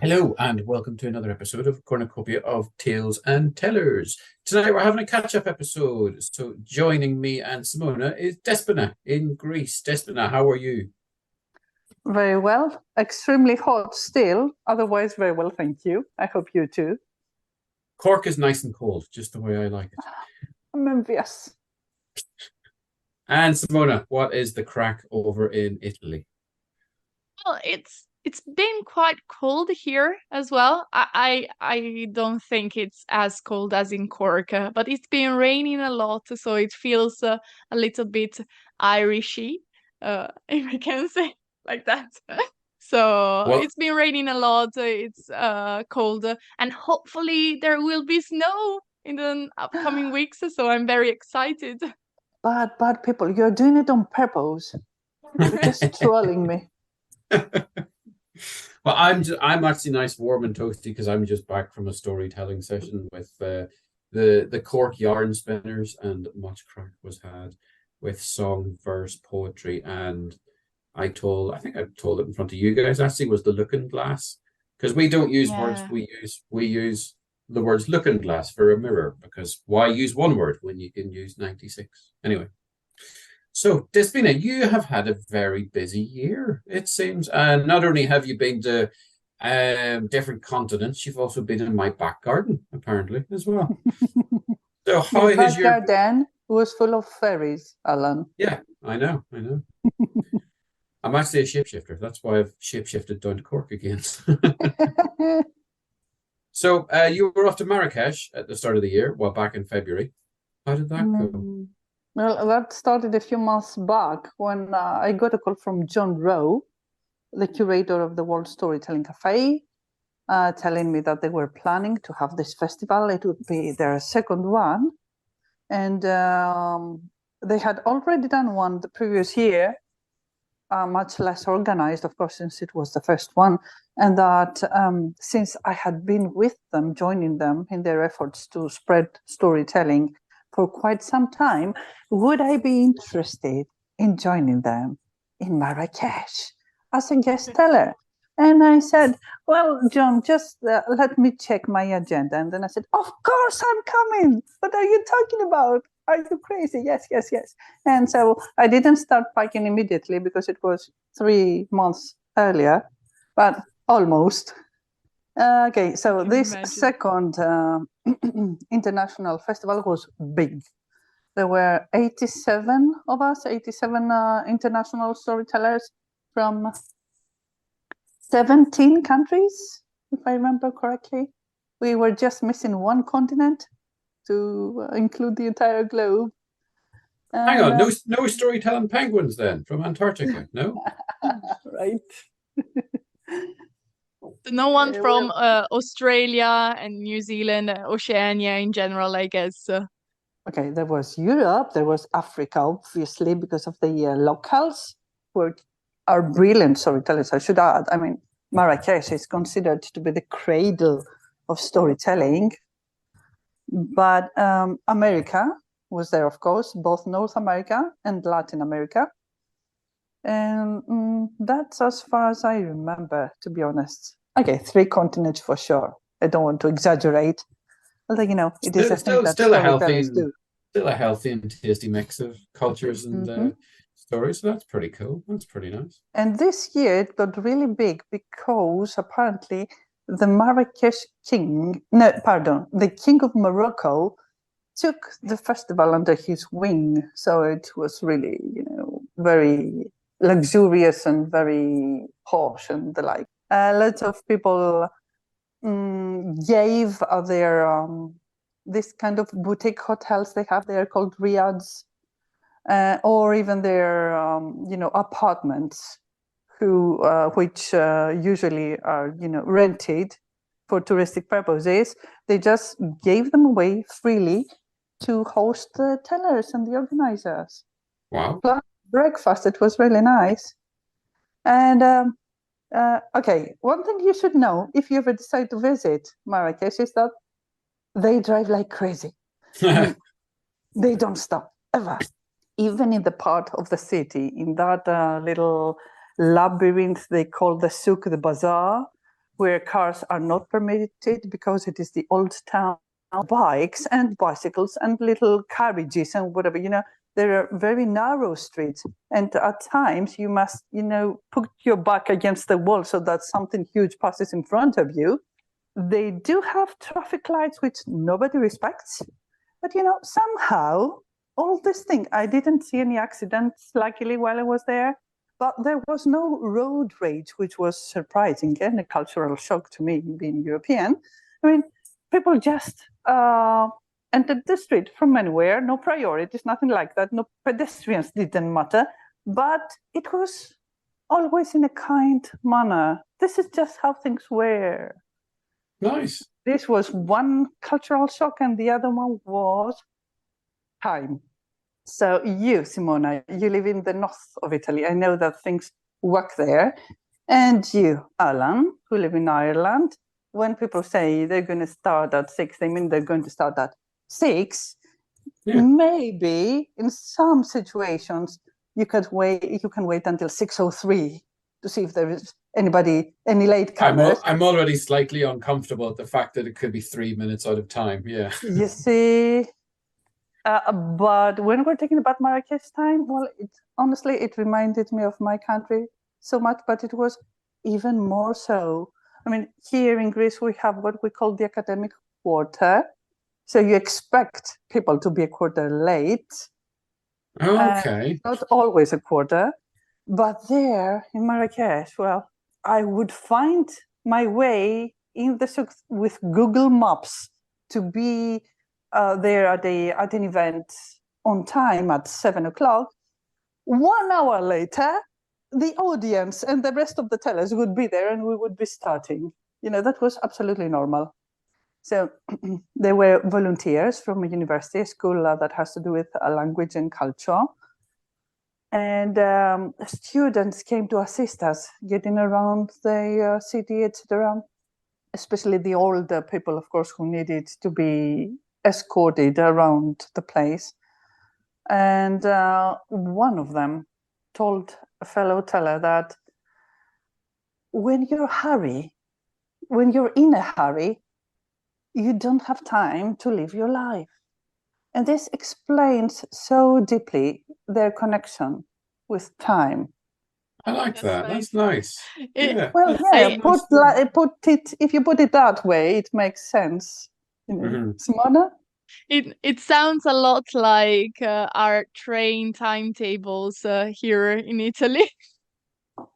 Hello and welcome to another episode of Cornucopia of Tales and Tellers. Tonight we're having a catch-up episode. So joining me and Simona is Despina in Greece. Despina, how are you? Very well. Extremely hot still. Otherwise, very well, thank you. I hope you too. Cork is nice and cold, just the way I like it. I'm envious. And Simona, what is the crack over in Italy? Well, it's been quite cold here as well. I don't think it's as cold as in Cork, but it's been raining a lot, so it feels a little bit Irishy, if I can say like that. So Well, it's been raining a lot. It's cold, and hopefully there will be snow in the upcoming weeks. So I'm very excited. Bad people. You're doing it on purpose. You're just trolling me. well, I'm actually nice, warm and toasty because I'm just back from a storytelling session with the Cork yarn spinners, and much crack was had with song, verse, poetry, and I think I told it in front of you guys actually was the looking glass, because we don't use words, Yeah. we use the words looking glass for a mirror, because why use one word when you can use 96 anyway. So, Despina, you have had a very busy year, it seems. And not only have you been to different continents, you've also been in my back garden, apparently, as well. So, how Your has back your... garden was full of fairies, Alan. Yeah, I know. I'm actually a shapeshifter. That's why I've shapeshifted down to Cork again. So, you were off to Marrakesh at the start of the year, well, back in February. How did that go? Well, that started a few months back when I got a call from John Rowe, the curator of the World Storytelling Cafe, telling me that they were planning to have this festival. It would be their second one. And they had already done one the previous year, much less organized, of course, since it was the first one. And that since I had been with them, joining them in their efforts to spread storytelling for quite some time, would I be interested in joining them in Marrakesh as a guest teller? And I said, well, John, just let me check my agenda. And then I said, of course I'm coming. What are you talking about? Are you crazy? Yes. And so I didn't start packing immediately because it was 3 months earlier, but almost. Okay, so this Imagine. second international festival was big. There were 87 of us, 87 international storytellers from 17 countries, if I remember correctly. We were just missing one continent to include the entire globe. Hang on, no storytelling penguins then from Antarctica, no? Right. No one from Australia and New Zealand, Oceania in general, I guess. Okay, there was Europe, there was Africa, obviously, because of the locals who are brilliant storytellers, I should add. I mean, Marrakesh is considered to be the cradle of storytelling. But America was there, of course, both North America and Latin America. And that's as far as I remember, to be honest. Okay, 3 continents for sure. I don't want to exaggerate. Although, it is a thing that storytellers do. Still a healthy and tasty mix of cultures and stories. So that's pretty cool. That's pretty nice. And this year it got really big because apparently the the king of Morocco took the festival under his wing. So it was really, very luxurious and very posh and the like. Lots of people gave their this kind of boutique hotels they have there called riads, or even their apartments, which usually are rented for touristic purposes. They just gave them away freely to host the tellers and the organizers. Wow. Plus breakfast. It was really nice. And okay, one thing you should know if you ever decide to visit Marrakesh is that they drive like crazy. They don't stop ever. Even in the part of the city, in that little labyrinth they call the souk, the bazaar, where cars are not permitted because it is the old town. Bikes and bicycles and little carriages and whatever, there are very narrow streets. And at times you must, put your back against the wall so that something huge passes in front of you. They do have traffic lights, which nobody respects. But, somehow all this thing, I didn't see any accidents, luckily, while I was there. But there was no road rage, which was surprising and a cultural shock to me, being European. I mean, people just entered the street from anywhere, no priorities, nothing like that. No pedestrians didn't matter. But it was always in a kind manner. This is just how things were. Nice. This was one cultural shock, and the other one was time. So you, Simona, you live in the north of Italy. I know that things work there. And you, Alan, who live in Ireland, when people say they're going to start at 6, they mean they're going to start at 6. Yeah. Maybe in some situations you can wait until 6:03 to see if there is any late comers. I'm already slightly uncomfortable at the fact that it could be 3 minutes out of time. Yeah. You see. But when we're talking about Marrakesh time, well, honestly, it reminded me of my country so much, but it was even more so. I mean, here in Greece, we have what we call the academic quarter. So you expect people to be a quarter late. Okay. Not always a quarter. But there in Marrakesh, well, I would find my way in the souk with Google Maps to be there at an event on time at 7 o'clock. 1 hour later, the audience and the rest of the tellers would be there and we would be starting. That was absolutely normal. So there were volunteers from a university, a school that has to do with language and culture. And students came to assist us getting around the city, etc. Especially the older people, of course, who needed to be escorted around the place. And one of them told a fellow teller that when you're in a hurry, you don't have time to live your life. And this explains so deeply their connection with time. I like that. Nice. That's nice. Yeah. Well, yeah, if you put it that way, it makes sense. Simona? It sounds a lot like our train timetables here in Italy.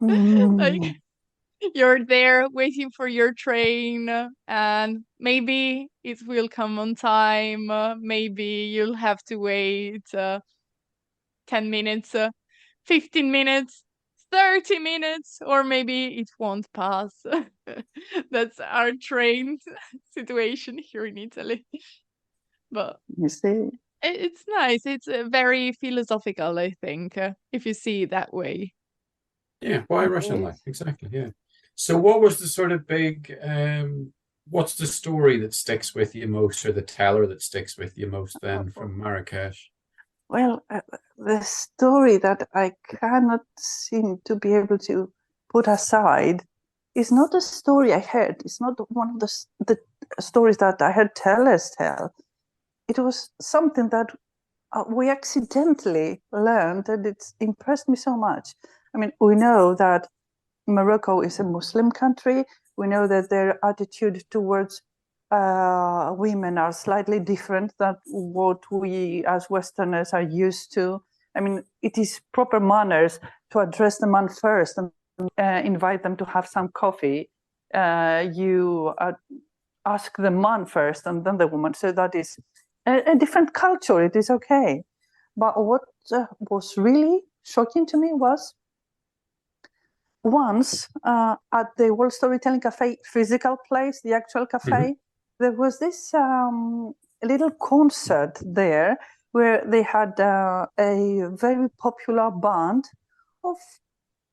Like you're there waiting for your train, and maybe it will come on time. Maybe you'll have to wait 10 minutes, 15 minutes, 30 minutes, or maybe it won't pass. That's our train situation here in Italy. But you see, it's nice. It's very philosophical, I think, if you see it that way. Yeah, why Russian life? Exactly, yeah. So what was the sort of big, what's the story that sticks with you most, or the teller that sticks with you most then from Marrakesh? Well, the story that I cannot seem to be able to put aside is not a story I heard. It's not one of the stories that I heard tellers tell. It was something that we accidentally learned, and it's impressed me so much. I mean, we know that Morocco is a Muslim country. We know that their attitude towards women are slightly different than what we as Westerners are used to. I mean, it is proper manners to address the man first and invite them to have some coffee. You ask the man first and then the woman. So that is a different culture. It is okay. But what was really shocking to me was once at the World Storytelling Cafe physical place, the actual cafe, there was this little concert there where they had a very popular band of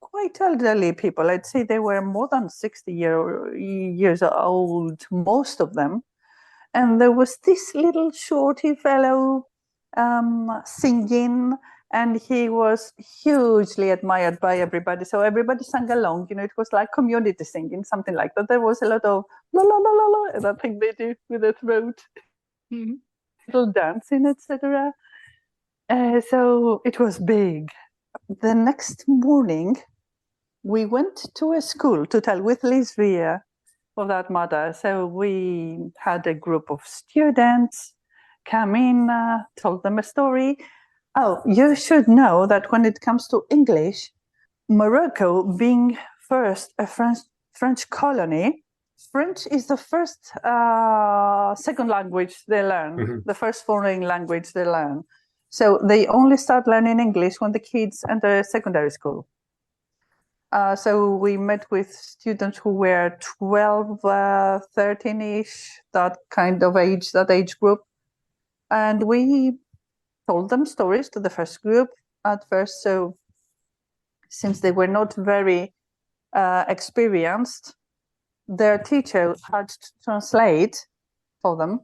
quite elderly people. I'd say they were more than 60 years old, most of them. And there was this little shorty fellow singing, And he was hugely admired by everybody. So everybody sang along. You know, it was like community singing, something like that. There was a lot of la la la la la, that thing they do with the throat, little dancing, etc. So it was big. The next morning, we went to a school to tell with Lisvia, for that matter. So we had a group of students come in, told them a story. Oh, you should know that when it comes to English, Morocco being first a French colony, French is the first second language they learn, the first foreign language they learn. So they only start learning English when the kids enter secondary school. So we met with students who were 12, 13-ish, that kind of age, that age group. And we told them stories to the first group at first. So since they were not very experienced, their teacher had to translate for them.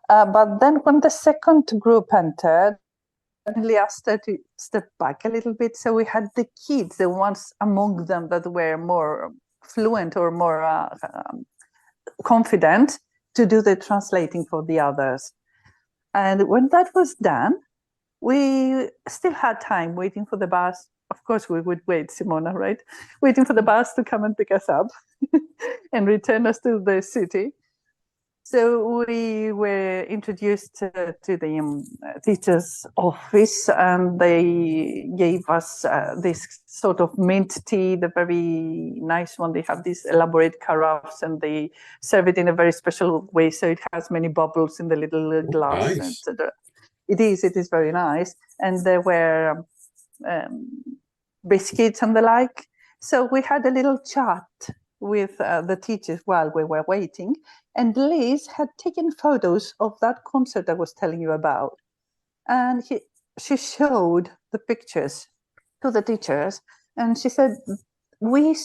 But then when the second group entered, we asked her to step back a little bit. So we had the kids, the ones among them that were more fluent or more confident, to do the translating for the others. And when that was done, we still had time waiting for the bus. Of course, we would wait, Simona, right? Waiting for the bus to come and pick us up and return us to the city. So we were introduced to the teacher's office, and they gave us this sort of mint tea, the very nice one. They have these elaborate carafes, and they serve it in a very special way. So it has many bubbles in the little glass. Nice. It is very nice. And there were biscuits and the like. So we had a little chat with the teachers while we were waiting. And Liz had taken photos of that concert I was telling you about. And she showed the pictures to the teachers. And she said, we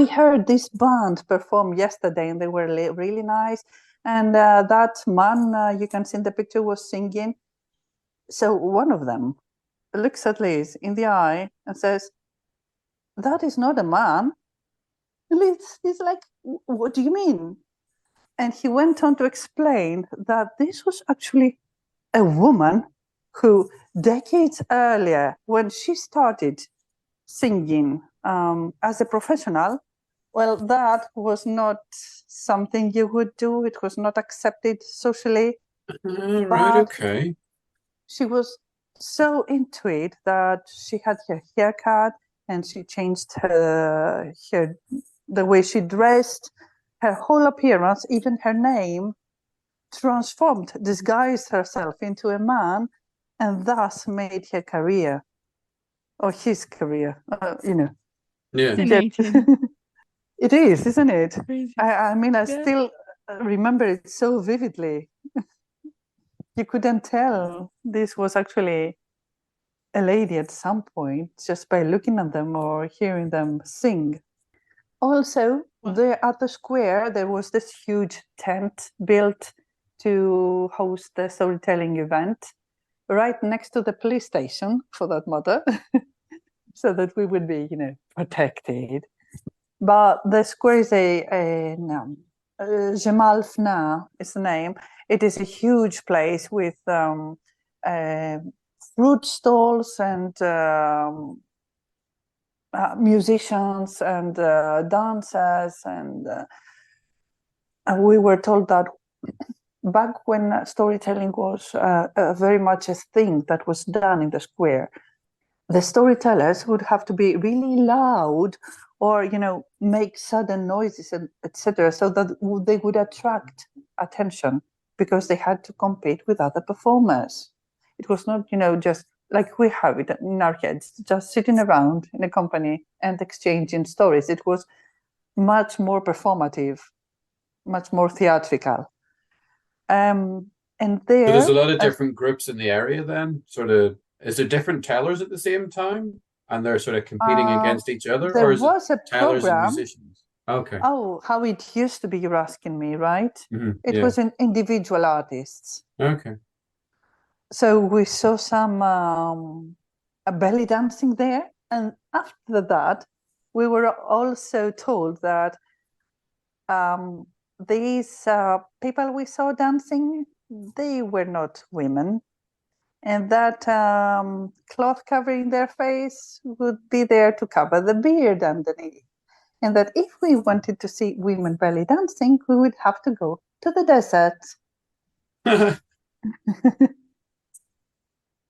heard this band perform yesterday, and they were really nice. And that man you can see in the picture was singing. So one of them looks at Liz in the eye and says, that is not a man. Liz is like, what do you mean? And he went on to explain that this was actually a woman who, decades earlier, when she started singing as a professional, well, that was not something you would do. It was not accepted socially. Right, okay. She was so into it that she had her hair cut, and she changed the way she dressed, her whole appearance, even her name, transformed, disguised herself into a man, and thus made her career, or his career, Yeah. It is, isn't it? Crazy. I mean, I still remember it so vividly. You couldn't tell this was actually a lady at some point just by looking at them or hearing them sing. Also, there at the square, there was this huge tent built to host the storytelling event right next to the police station, for that matter, so that we would be, protected. But the square is Jamal Fna is the name. It is a huge place with fruit stalls and musicians and dancers, and we were told that back when storytelling was very much a thing that was done in the square, the storytellers would have to be really loud or make sudden noises and etc., so that they would attract attention, because they had to compete with other performers. It was not just like we have it in our heads, just sitting around in a company and exchanging stories. It was much more performative, much more theatrical. And there, so there's a lot of different groups in the area then? Sort of, is there different tellers at the same time? And they're sort of competing against each other? There or is was it a tellers and program. musicians? Okay. Oh, how it used to be, you're asking me, right? It Yeah. was in individual artists. Okay. So we saw some a belly dancing there. And after that, we were also told that these people we saw dancing, they were not women, and that cloth covering their face would be there to cover the beard underneath. And that if we wanted to see women belly dancing, we would have to go to the desert.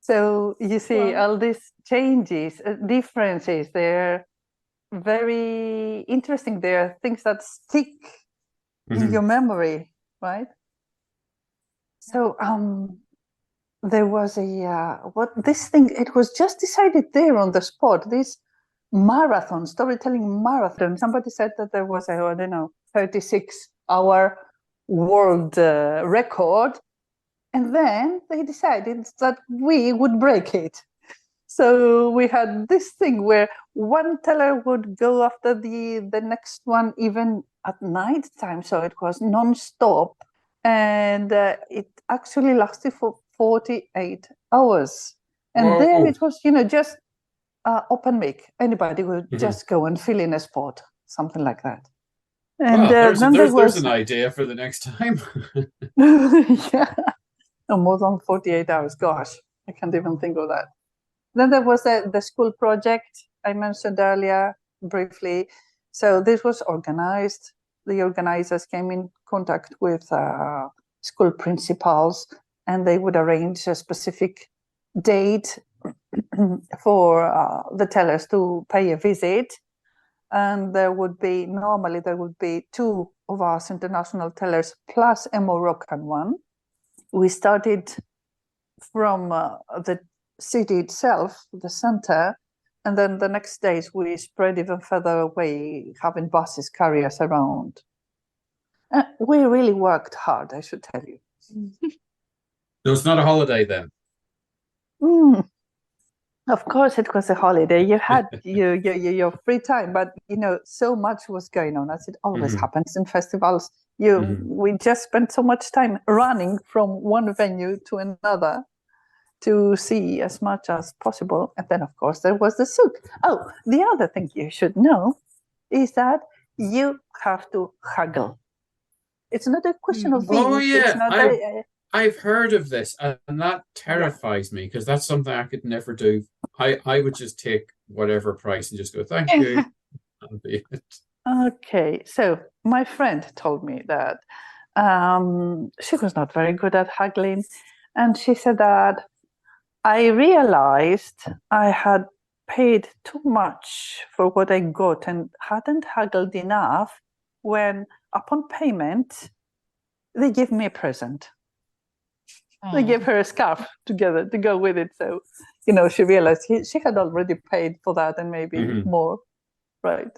So you see all these changes, differences, they're very interesting. They're things that stick in your memory, right? So there was this thing, it was just decided there on the spot, this marathon, storytelling marathon. Somebody said that there was I don't know, 36-hour world record. And then they decided that we would break it. So we had this thing where one teller would go after the next one, even at night time. So it was non-stop. And it actually lasted for 48 hours. And Whoa. there it was, just open mic. Anybody would just go and fill in a spot, something like that. And there's was an idea for the next time. Yeah. No, more than 48 hours. Gosh, I can't even think of that. Then there was the school project I mentioned earlier briefly. So this was organized. The organizers came in contact with school principals, and they would arrange a specific date for the tellers to pay a visit. And normally there would be 2 of us international tellers plus a Moroccan one. We started from the city itself, the center, and then the next days we spread even further away, having buses carry us around. We really worked hard, I should tell you. No, it's not a holiday then. Of course, it was a holiday. You had your free time, but so much was going on, as it always happens in festivals. We just spent so much time running from one venue to another to see as much as possible. And then, of course, there was the souk. Oh, the other thing you should know is that you have to haggle. It's not a question of being. Oh yeah, it's not I've heard of this, and that terrifies me, because that's something I could never do. I would just take whatever price and just go, thank you. That'll be it. Okay, so my friend told me that she was not very good at haggling, and she said that I realized I had paid too much for what I got and hadn't haggled enough when, upon payment, they gave me a present. They gave her a scarf together to go with it. So, she realized she had already paid for that and maybe more, right?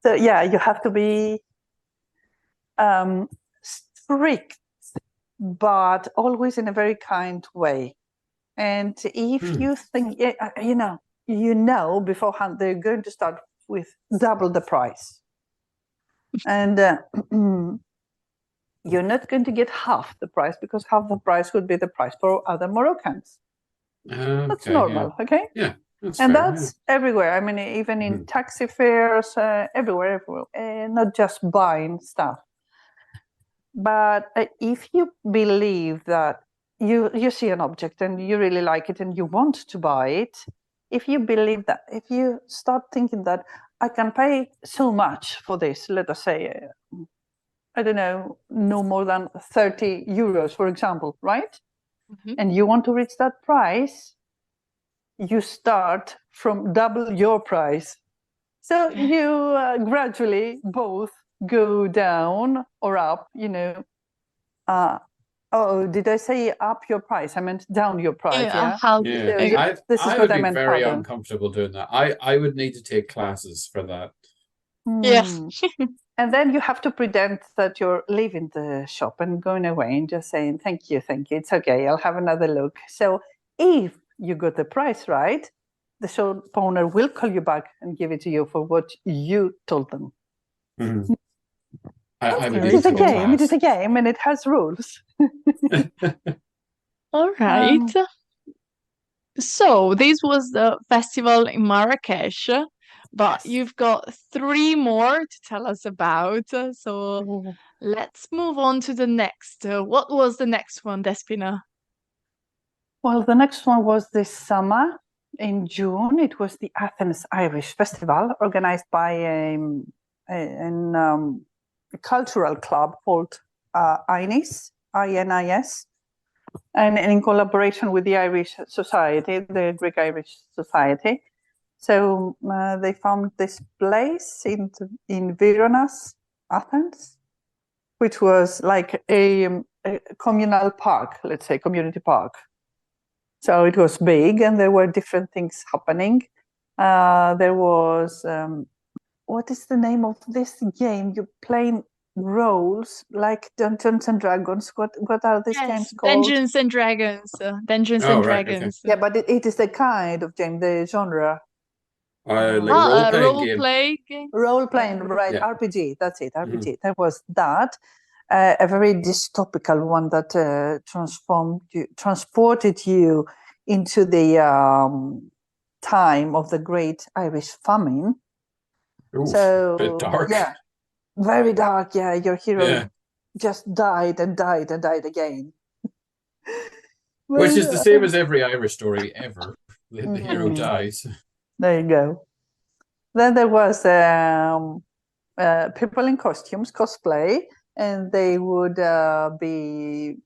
So, yeah, you have to be strict, but always in a very kind way. And if you think, beforehand, they're going to start with double the price. And you're not going to get half the price, because half the price would be the price for other Moroccans. That's normal, okay? Yeah, that's and fair, that's everywhere. I mean, even in taxi fares, everywhere, not just buying stuff. But if you believe that you see an object and you really like it and you want to buy it, if you believe that, if you start thinking that I can pay so much for this, let us say, I don't know, no more than 30 euros, for example, right? And you want to reach that price, you start from double your price. So you gradually both go down or up, oh, did I say up your price? I meant down your price, yeah? This is what I meant. I would be very uncomfortable doing that. I would need to take classes for that. Yes. And then you have to pretend that you're leaving the shop and going away and just saying, thank you, it's okay, I'll have another look. So if you got the price right, the shop owner will call you back and give it to you for what you told them. It is a game. It is a game, and it has rules. All right. So this was the festival in Marrakesh, but Yes. you've got 3 more to tell us about. So Oh. let's move on to the next. What was the next one, Despina? Well, the next one was this summer in June. It was the Athens Irish Festival organized by a cultural club called INIS, INIS, and in collaboration with the Irish Society, the Greek Irish Society. So they found this place in Vironas, Athens, which was like a communal park, let's say, community park. So it was big, and there were different things happening. There was what is the name of this game? You play roles like Dungeons and Dragons. What are these games called? Dungeons and Dragons. Dungeons Oh, and right, okay. Dragons. Yeah, but it is the kind of game, the genre. Like role-playing game. Role-play. Role playing, right? Yeah. RPG. That's it. RPG. There was that. A very dystopical one that transported you into the time of the Great Irish Famine. Oof, So bit dark. yeah, very dark. Yeah, your hero Yeah. just died and died and died again. Which is the same as every Irish story ever. The hero Mhm. dies. There you go. Then there was people in costumes, cosplay, and they would be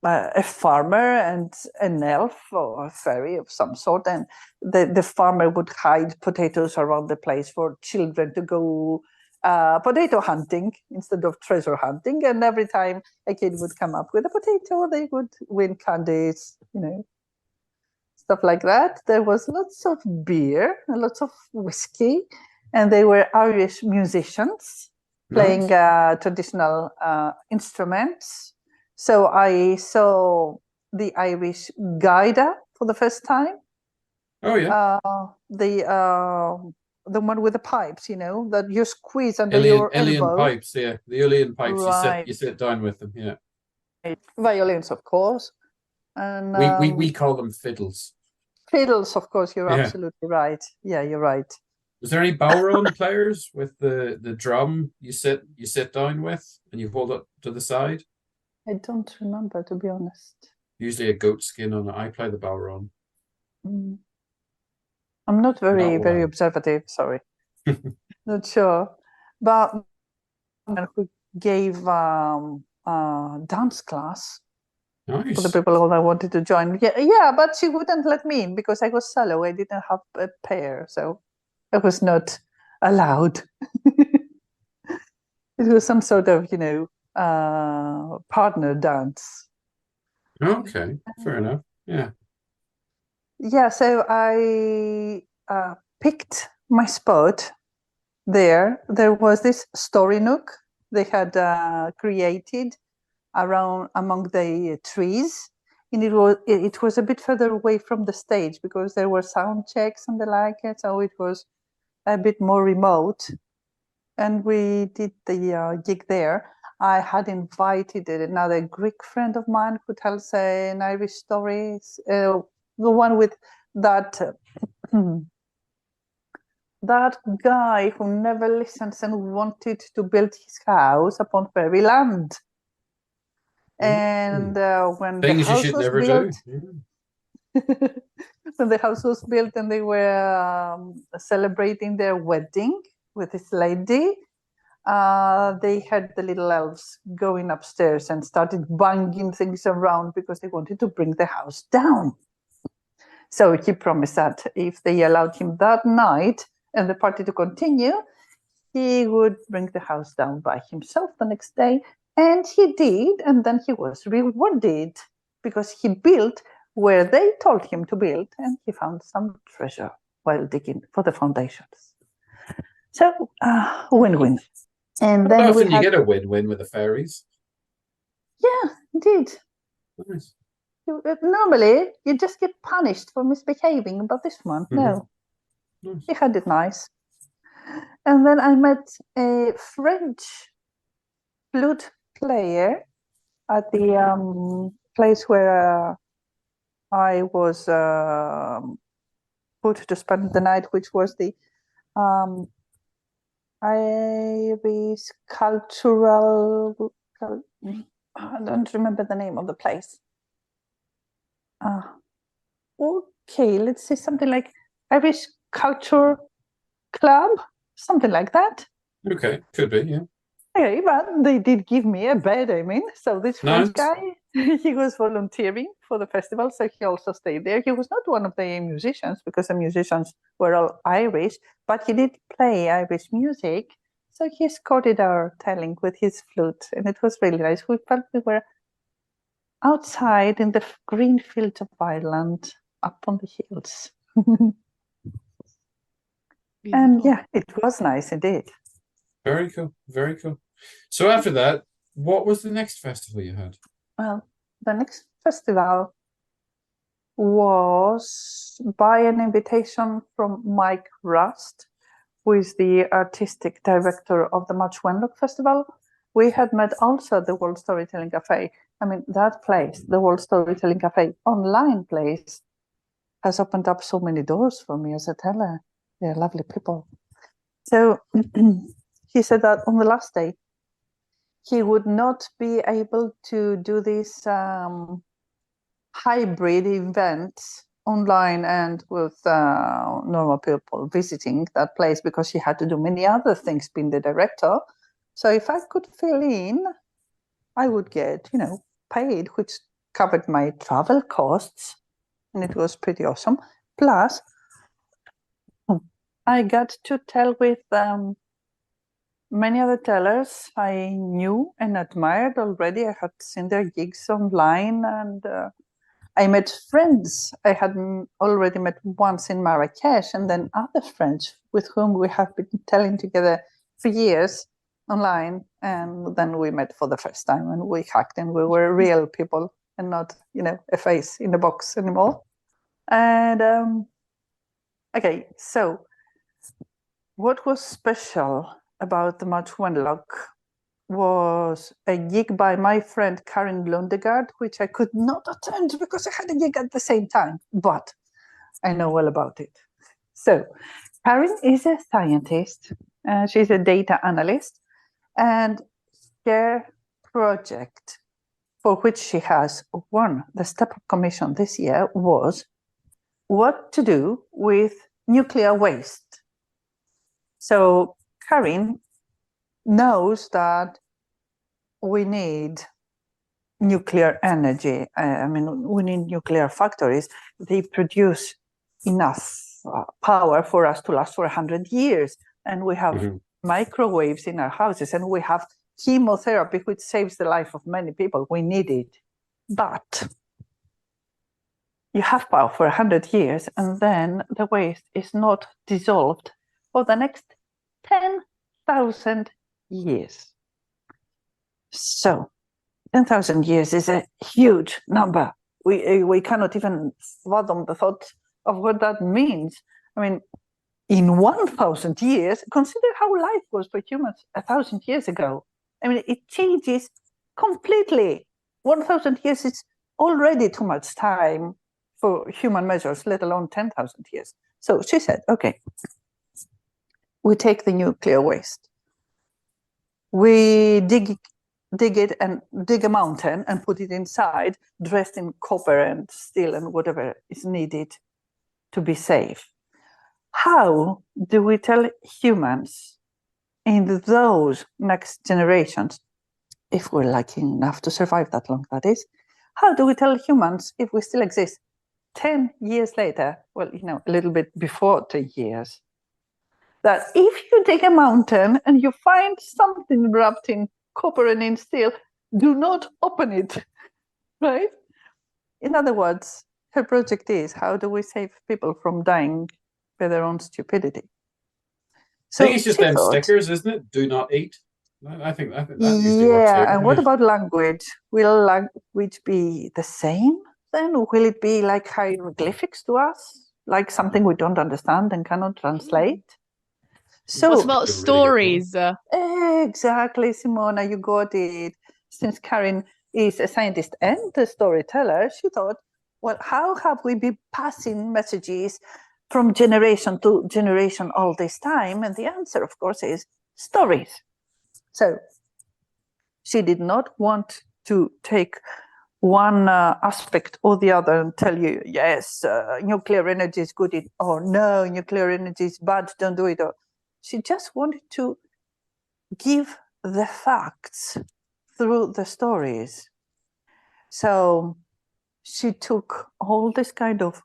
a farmer and an elf or a fairy of some sort, and the farmer would hide potatoes around the place for children to go potato hunting instead of treasure hunting. And every time a kid would come up with a potato, they would win candies, stuff like that. There was lots of beer, lots of whiskey, and they were Irish musicians playing traditional instruments. So I saw the Irish Gaida for the first time. Oh, yeah. The one with the pipes, that you squeeze under your alien elbow. pipes, yeah. The alien pipes, Right. you sit down with them, yeah. Violins, of course. And We call them fiddles. fiddles, of course, you're Yeah. absolutely right. Yeah, you're right. Was there any bowron players with the drum you sit down with and you hold it to the side? I don't remember, to be honest. Usually a goat skin on it. I play the bowron. I'm not very Not well. observative, sorry. Not sure. But who gave dance class for the Nice. people that wanted to join. Yeah, but she wouldn't let me in because I was solo. I didn't have a pair, so I was not allowed. It was some sort of, partner dance. Okay, fair enough. Yeah. Yeah, so I picked my spot there. There was this story nook they had created among the trees, and it was a bit further away from the stage because there were sound checks and the like, so it was a bit more remote. And we did the gig there. I had invited another Greek friend of mine who tells an Irish story, the one with that that guy who never listens and wanted to build his house upon fairy land. And when the Things you house should was never built, do. when the house was built and they were celebrating their wedding with this lady, they had the little elves going upstairs and started banging things around because they wanted to bring the house down. So he promised that if they allowed him that night and the party to continue, he would bring the house down by himself the next day. And he did, and then he was rewarded because he built where they told him to build, and he found some treasure while digging for the foundations. So, win-win. And then often you get a win-win with the fairies. Yeah, indeed. Nice. Normally, you just get punished for misbehaving, but this one, no. Nice. He had it nice. And then I met a French flute player at the place where I was put to spend the night, which was the Irish cultural. I don't remember the name of the place. Okay, let's say something like Irish Culture Club, something like that. Okay, could be, yeah. Okay, but they did give me a bed, I mean. So this French Nice. guy, he was volunteering for the festival, so he also stayed there. He was not one of the musicians because the musicians were all Irish, but he did play Irish music. So he escorted our telling with his flute, and it was really nice. We felt we were outside in the green fields of Ireland, up on the hills. And yeah, it was nice indeed. Very cool, very cool. So after that, what was the next festival you had? Well, the next festival was by an invitation from Mike Rust, who is the artistic director of the Much Wenlock Festival. We had met also at the World Storytelling Cafe. I mean, that place, the World Storytelling Cafe, online place, has opened up so many doors for me as a teller. They're lovely people. So he said that on the last day, he would not be able to do this hybrid event online and with normal people visiting that place because he had to do many other things being the director. So if I could fill in, I would get, paid, which covered my travel costs. And it was pretty awesome. Plus, I got to tell with many other tellers I knew and admired already. I had seen their gigs online, and I met friends I had already met once in Marrakesh, and then other friends with whom we have been telling together for years online. And then we met for the first time and we hugged, and we were real people and not, a face in a box anymore. And okay, so what was special about the Much Wenlock was a gig by my friend Karin Lundegard, which I could not attend because I had a gig at the same time, but I know all about it. So Karin is a scientist. She's a data analyst, and her project for which she has won the Step Up Commission this year was what to do with nuclear waste. So Karin knows that we need nuclear energy. We need nuclear factories. They produce enough power for us to last for 100 years. And we have microwaves in our houses, and we have chemotherapy, which saves the life of many people. We need it. But you have power for 100 years, and then the waste is not dissolved for the next 10,000 years. So 10,000 years is a huge number. We cannot even fathom the thought of what that means. I mean, in 1,000 years, consider how life was for humans 1,000 years ago. I mean, it changes completely. 1,000 years is already too much time for human measures, let alone 10,000 years. So she said, okay, we take the nuclear waste. We dig it and dig a mountain and put it inside, dressed in copper and steel and whatever is needed to be safe. How do we tell humans in those next generations, if we're lucky enough to survive that long, that is, how do we tell humans, if we still exist 10 years later, well, a little bit before 10 years, that if you dig a mountain and you find something wrapped in copper and in steel, do not open it, right? In other words, her project is, how do we save people from dying by their own stupidity? So I think it's just them stickers, isn't it? Do not eat. I think that usually works. Yeah, and what about language? Will language be the same then? Will it be like hieroglyphics to us? Like something we don't understand and cannot translate? So what about stories? Exactly, Simona, you got it. Since Karin is a scientist and a storyteller, she thought, well, how have we been passing messages from generation to generation all this time? And the answer, of course, is stories. So she did not want to take one aspect or the other and tell you, yes, nuclear energy is good, or no, nuclear energy is bad, don't do it. Or she just wanted to give the facts through the stories. So she took all this kind of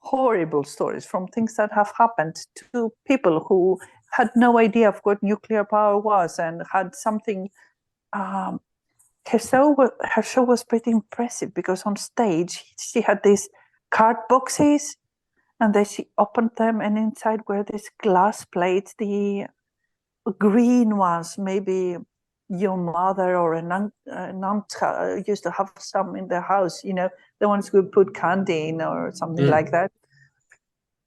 horrible stories from things that have happened to people who had no idea of what nuclear power was and had something. Her show was pretty impressive because on stage she had these card boxes, and then she opened them, and inside were these glass plates, the green ones. Maybe your mother or an aunt used to have some in their house, the ones who put candy in or something like that.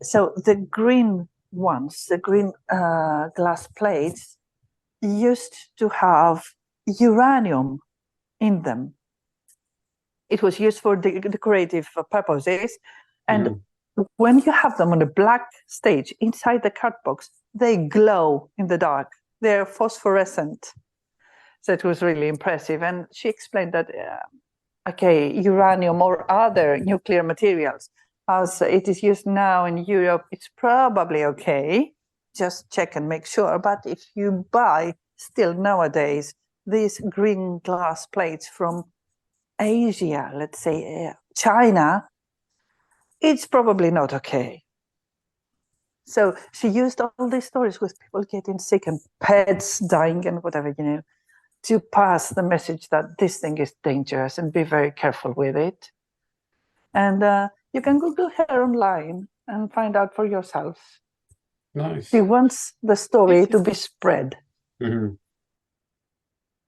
So the green ones, the green glass plates, used to have uranium in them. It was used for decorative purposes. And when you have them on a black stage inside the card box, they glow in the dark. They're phosphorescent. So it was really impressive. And she explained that, uranium or other nuclear materials, as it is used now in Europe, it's probably okay. Just check and make sure. But if you buy still nowadays these green glass plates from Asia, let's say China, it's probably not okay. So she used all these stories with people getting sick and pets dying and whatever, to pass the message that this thing is dangerous and be very careful with it. And you can Google her online and find out for yourself. Nice. She wants the story to be spread.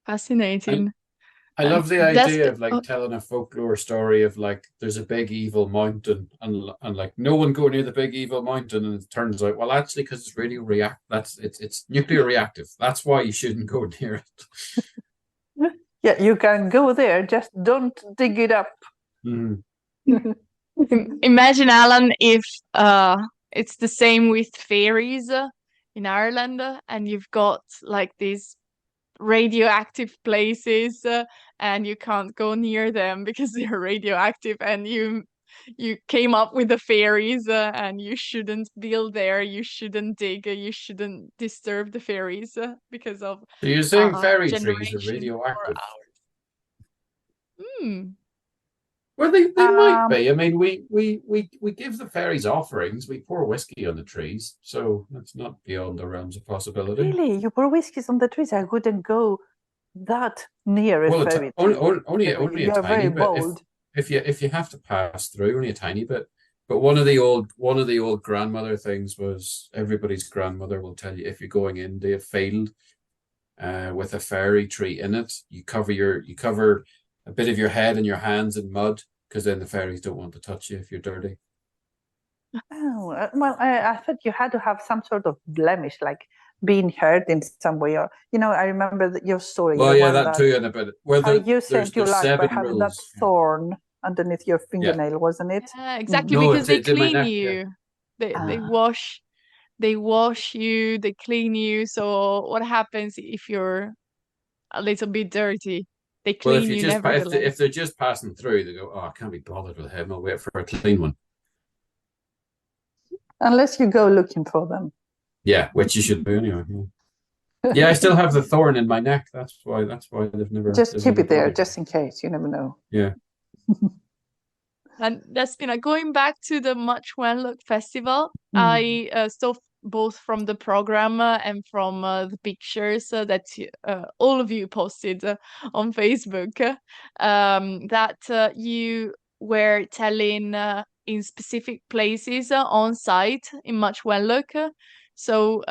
Fascinating. I love the idea of telling a folklore story of there's a big evil mountain and no one go near the big evil mountain, and it turns out, well, actually, because it's radio it's nuclear reactive. That's why you shouldn't go near it. Yeah, you can go there, just don't dig it up. Imagine, Alan, if it's the same with fairies in Ireland, and you've got these radioactive places and you can't go near them because they're radioactive, and you came up with the fairies and you shouldn't build there, you shouldn't dig, you shouldn't disturb the fairies because of so you're saying fairy trees are generations radioactive? Or Well, they might be. I mean, we give the fairies offerings. We pour whiskey on the trees, so that's not beyond the realms of possibility. Really, you pour whiskeys on the trees? I wouldn't go that near a fairy tree. Only a tiny bit. If you have to pass through, only a tiny bit. But one of the old grandmother things was, everybody's grandmother will tell you, if you're going into a field with a fairy tree in it, you cover a bit of your head and your hands in mud, because then the fairies don't want to touch you if you're dirty. Oh, well, I thought you had to have some sort of blemish, like being hurt in some way, or I remember your story. Well, yeah, that too, in a bit. Well, you saved your life by having that thorn underneath your fingernail, wasn't it? Yeah, exactly, because they clean you. Yeah. They wash you, they clean you. So what happens if you're a little bit dirty? They clean you nevertheless. If they're just passing through, they go, oh, I can't be bothered with him, I'll wait for a clean one. Unless you go looking for them. Yeah, which you should do anyway. Yeah, I still have the thorn in my neck. That's why they've never. Just keep it there, just in case. You never know. Yeah. And Despina, going back to the Much Wenlock Festival, I saw both from the program and from the pictures that all of you posted on Facebook that you were telling in specific places on site in Much Wenlock. So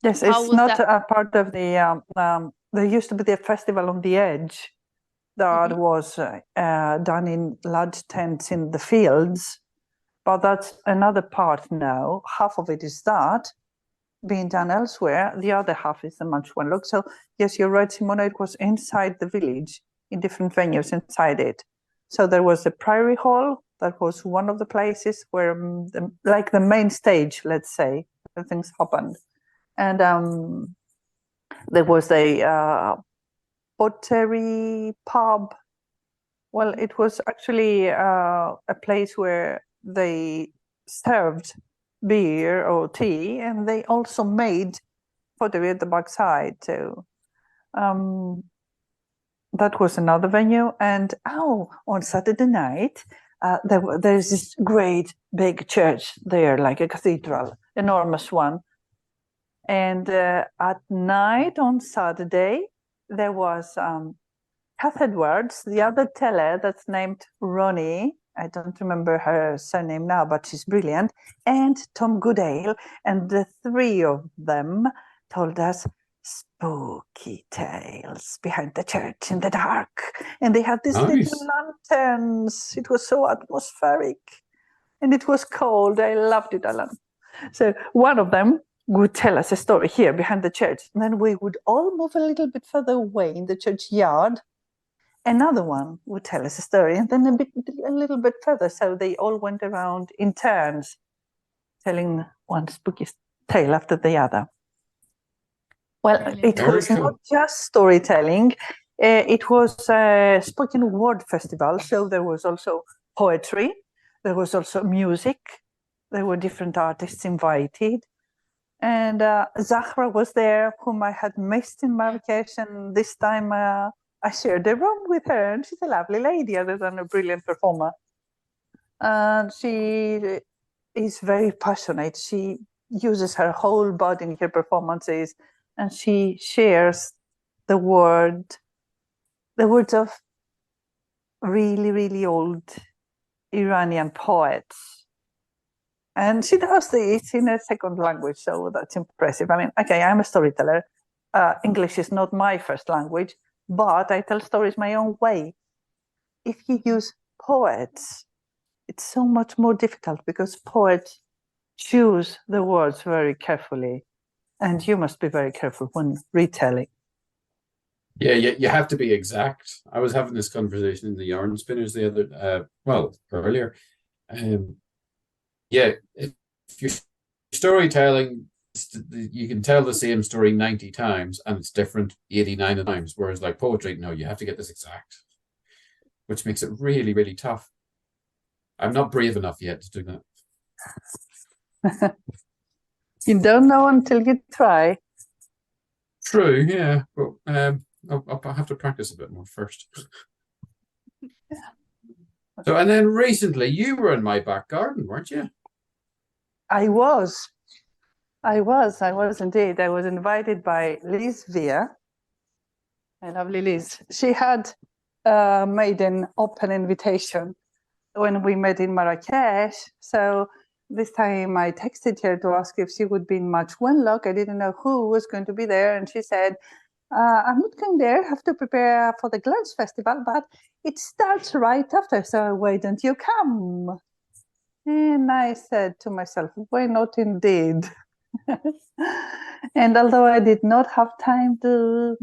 yes, it's not a part of the. There used to be the festival on the edge that was done in large tents in the fields, but that's another part now. Half of it is that being done elsewhere. The other half is the Much Wenlock. So yes, you're right, Simona. It was inside the village in different venues inside it. So there was the Priory Hall. That was one of the places where, like the main stage, let's say, where things happened. And there was a pottery pub. Well, it was actually a place where they served beer or tea, and they also made pottery at the backside too. That was another venue. And on Saturday night, there's this great big church there, like a cathedral, enormous one. And at night on Saturday, there was Kath Edwards, the other teller that's named Ronnie. I don't remember her surname now, but she's brilliant. And Tom Goodale. And the three of them told us spooky tales behind the church in the dark. And they had these little lanterns. It was so atmospheric. And it was cold. I loved it, Alan. So one of them would tell us a story here behind the church. And then we would all move a little bit further away in the churchyard. Another one would tell us a story, and then a little bit further. So they all went around in turns, telling one spooky tale after the other. Well, it was not just storytelling. It was a spoken word festival. So there was also poetry. There was also music. There were different artists invited. And Zahra was there, whom I had missed in Marrakesh. And this time I shared a room with her. And she's a lovely lady, other than a brilliant performer. And she is very passionate. She uses her whole body in her performances. And she shares the words of really, really old Iranian poets. And she does this in a second language, so that's impressive. I mean, okay, I'm a storyteller. English is not my first language, but I tell stories my own way. If you use poets, it's so much more difficult because poets choose the words very carefully. And you must be very careful when retelling. Yeah, you have to be exact. I was having this conversation in the yarn spinners the other, earlier. Yeah, if you're storytelling, you can tell the same story 90 times and it's different 89 times. Whereas like poetry, no, you have to get this exact, which makes it really, really tough. I'm not brave enough yet to do that. You don't know until you try. True, yeah. But I'll have to practice a bit more first. So, and then recently you were in my back garden, weren't you? I was indeed. I was invited by Liz Via, my lovely Liz. She had made an open invitation when we met in Marrakesh. So this time I texted her to ask if she would be in March Wenlock. I didn't know who was going to be there. And she said, I'm not going there, I have to prepare for the Glance Festival, but it starts right after, so why don't you come? And I said to myself, why not indeed? And although I did not have time to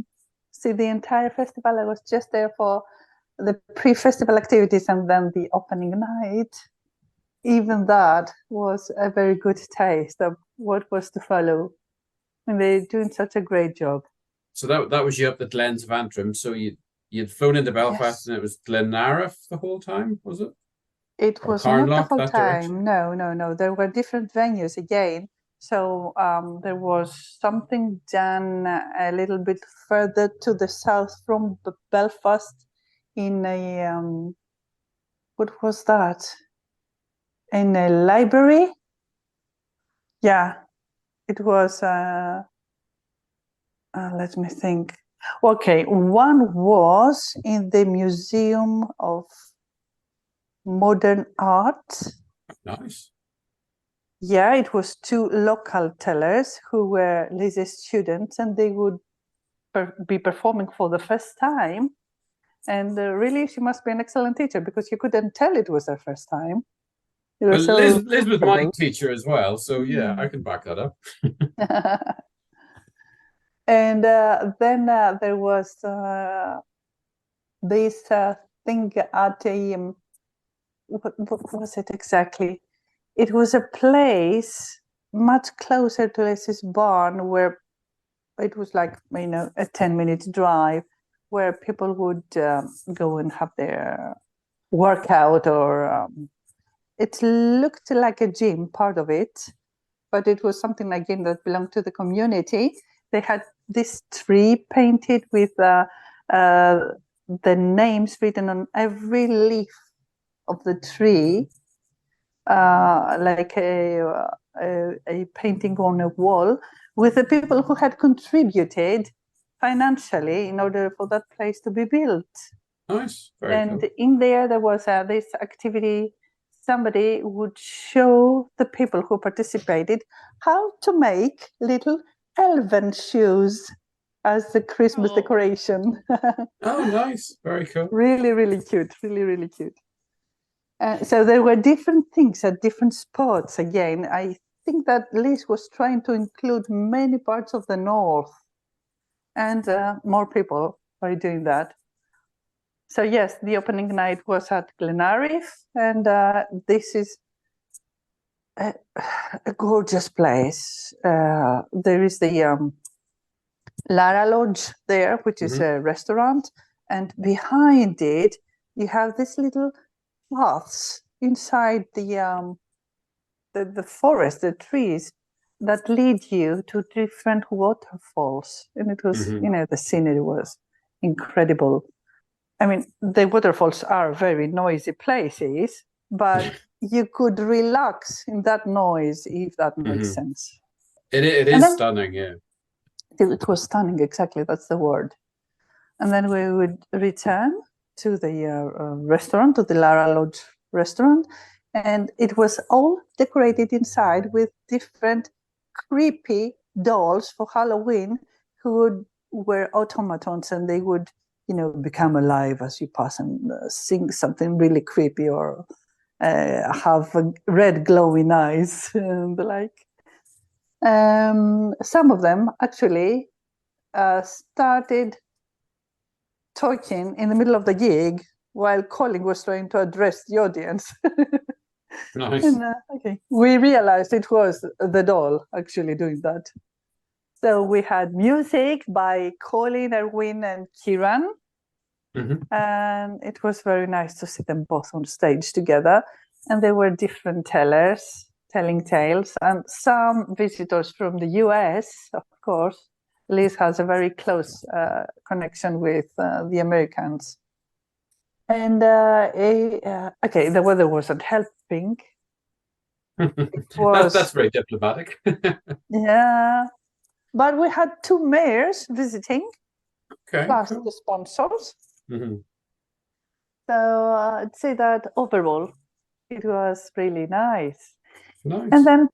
see the entire festival, I was just there for the pre-festival activities and then the opening night. Even that was a very good taste of what was to follow. And they're doing such a great job. So that was you up the Glens of Antrim. So you'd flown into Belfast, yes. And it was Glenariff the whole time, was it? It was not the whole time. No. There were different venues again. So there was something done a little bit further to the south from Belfast in a, what was that? In a library? Yeah, it was, let me think. Okay, one was in the Museum of Modern Art. Nice. Yeah, it was two local tellers who were Liz's students, and they would be performing for the first time. And really, she must be an excellent teacher because you couldn't tell it was her first time. Well, so Liz was my teacher as well, so yeah, I can back that up. And then there was this think at a what was it exactly? It was a place much closer to Leslie's barn, where it was like, you know, a 10-minute drive, where people would go and have their workout, or it looked like a gym, part of it, but it was something again that belonged to the community. They had this tree painted with the names written on every leaf of the tree, like a painting on a wall, with the people who had contributed financially in order for that place to be built. Nice, very cool. And in there was this activity. Somebody would show the people who participated how to make little elven shoes as the Christmas decoration. Oh, nice, very cool. Really, really cute, really, really cute. So there were different things at different spots. Again, I think that Liz was trying to include many parts of the north, and more people are doing that. So yes, the opening night was at Glenarif, and this is a gorgeous place. There is the Lara Lodge there, which is a restaurant, and behind it you have this little paths inside the forest, the trees that lead you to different waterfalls, and it was, you know, the scenery was incredible. I mean, the waterfalls are very noisy places, but you could relax in that noise, if that makes sense. It is stunning, yeah. It was stunning, exactly, that's the word. And then we would return to the restaurant, to the Lara Lodge restaurant, and it was all decorated inside with different creepy dolls for Halloween, who would wear automatons, and they would, you know, become alive as you pass and sing something really creepy, or have red glowing eyes and the like. Some of them actually started talking in the middle of the gig while Colin was trying to address the audience. Nice. And, okay, we realized it was the doll actually doing that. So we had music by Colin, Erwin, and Kieran. And it was very nice to see them both on stage together. And there were different tellers telling tales, and some visitors from the US, of course. Liz has a very close connection with the Americans. And okay, the weather wasn't helping. That's very diplomatic. Yeah, but we had 2 mayors visiting, plus cool. the sponsors. So I'd say that overall, it was really nice. And then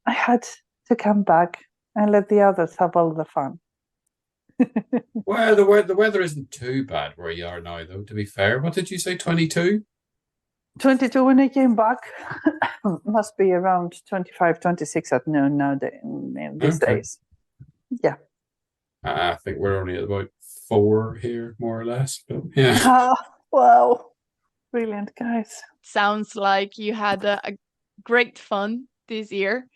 I had to come back and let the others have all the fun. Well, the weather isn't too bad where you are now, though, to be fair. What did you say, 22? 22 when I came back. Must be around 25, 26 at noon now these days. Yeah. I think we're only at about 4 here, more or less. But yeah. Wow. Brilliant, guys. Sounds like you had a great fun this year,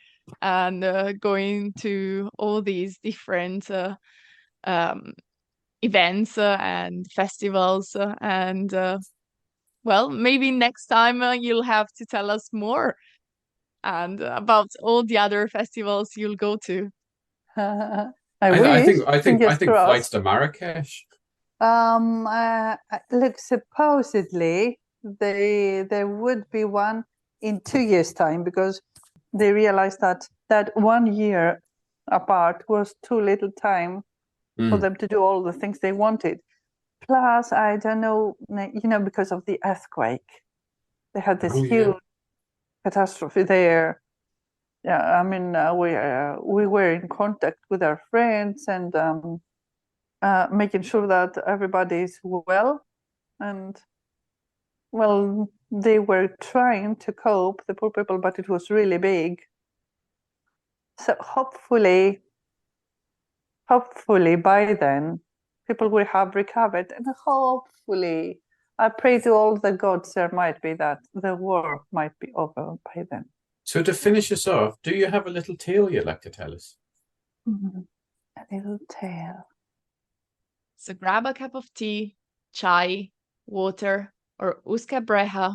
and going to all these different events and festivals, and well, maybe next time you'll have to tell us more and about all the other festivals you'll go to. I think flights to Marrakesh. Look, supposedly there would be one in 2 years' time, because they realized that 1 year apart was too little time for them to do all the things they wanted. Plus, I don't know, you know, because of the earthquake, they had this huge catastrophe there. Yeah, I mean, we were in contact with our friends and making sure that everybody is well. And, well, they were trying to cope, the poor people, but it was really big. So hopefully by then, people will have recovered, and hopefully I pray to all the gods there might be that the war might be over by then. So to finish us off, do you have a little tale you'd like to tell us? A little tale. So grab a cup of tea, chai, water, or uska breha,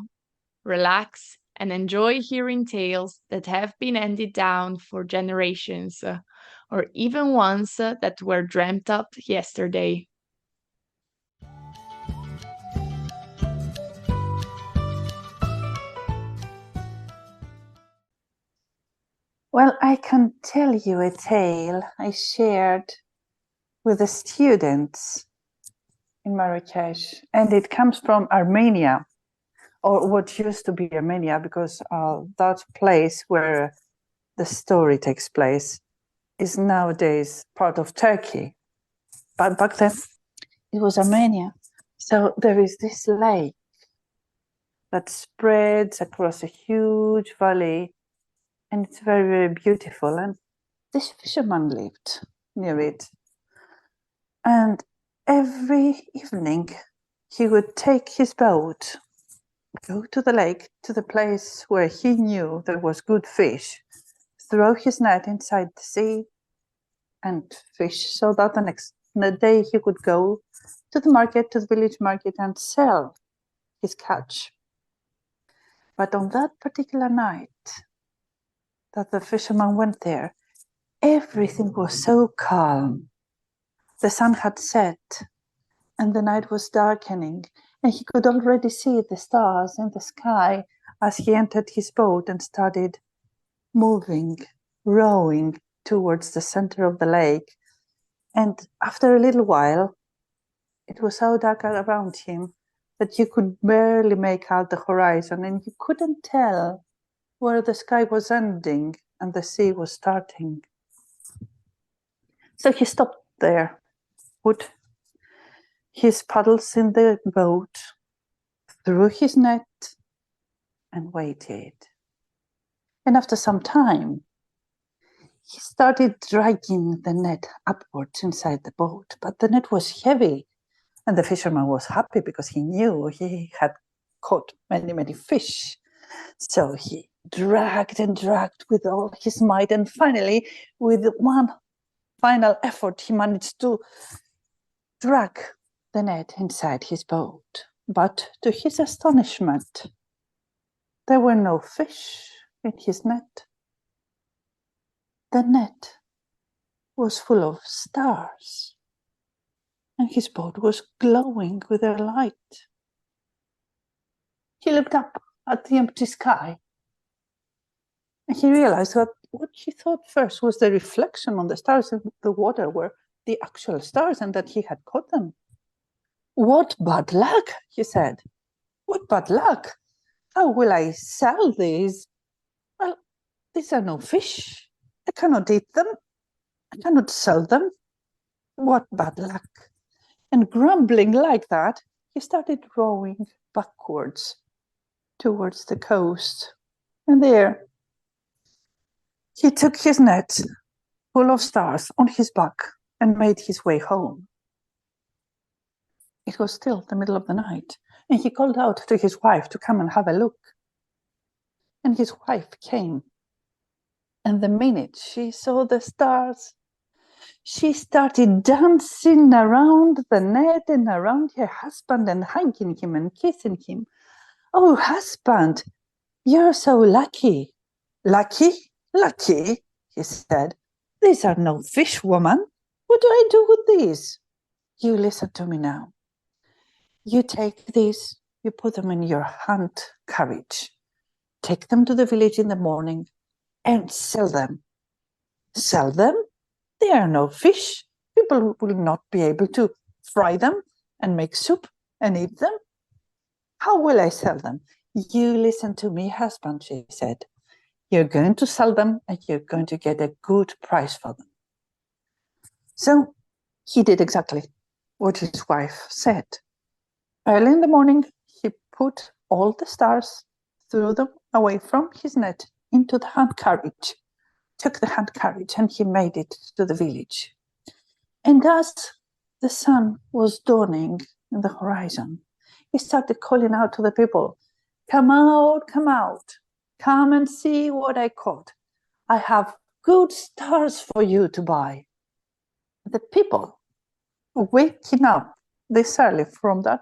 relax, and enjoy hearing tales that have been handed down for generations, or even ones that were dreamt up yesterday. Well, I can tell you a tale I shared with the students in Marrakesh, and it comes from Armenia, or what used to be Armenia, because that place where the story takes place is nowadays part of Turkey. But back then, it was Armenia. So there is this lake that spreads across a huge valley, and it's very, very beautiful. And this fisherman lived near it. And every evening, he would take his boat, go to the lake, to the place where he knew there was good fish, throw his net inside the sea and fish, so that the next day he could go to the market, to the village market, and sell his catch. But on that particular night that the fisherman went there, everything was so calm. The sun had set and the night was darkening, and he could already see the stars in the sky as he entered his boat and started moving, rowing towards the center of the lake. And after a little while, it was so dark around him that you could barely make out the horizon, and you couldn't tell where the sky was ending and the sea was starting. So he stopped there, put his paddles in the boat, threw his net, and waited. And after some time, he started dragging the net upwards inside the boat, but the net was heavy, and the fisherman was happy because he knew he had caught many, many fish. So he dragged and dragged with all his might, and finally, with one final effort, he managed to drag the net inside his boat. But to his astonishment, there were no fish in his net. The net was full of stars, and his boat was glowing with their light. He looked up at the empty sky, and he realized that what he thought first was the reflection on the stars in the water were the actual stars, and that he had caught them. What bad luck, he said. What bad luck. How will I sell these? Well, these are no fish. I cannot eat them. I cannot sell them. What bad luck. And grumbling like that, he started rowing backwards towards the coast. And there, he took his net full of stars on his back and made his way home. It was still the middle of the night, and he called out to his wife to come and have a look. And his wife came. And the minute she saw the stars, she started dancing around the net and around her husband and hugging him and kissing him. Oh, husband, you're so lucky. Lucky? Lucky, he said. These are no fish, woman. What do I do with these? You listen to me now. You take these, you put them in your hand carriage. Take them to the village in the morning and sell them. Sell them? They are no fish. People will not be able to fry them and make soup and eat them. How will I sell them? You listen to me, husband, she said. You're going to sell them and you're going to get a good price for them. So he did exactly what his wife said. Early in the morning, he put all the stars, threw them away from his net into the hand carriage, took the hand carriage, and he made it to the village. And as the sun was dawning in the horizon, he started calling out to the people, come out, come and see what I caught. I have good stars for you to buy. The people waking up this early from that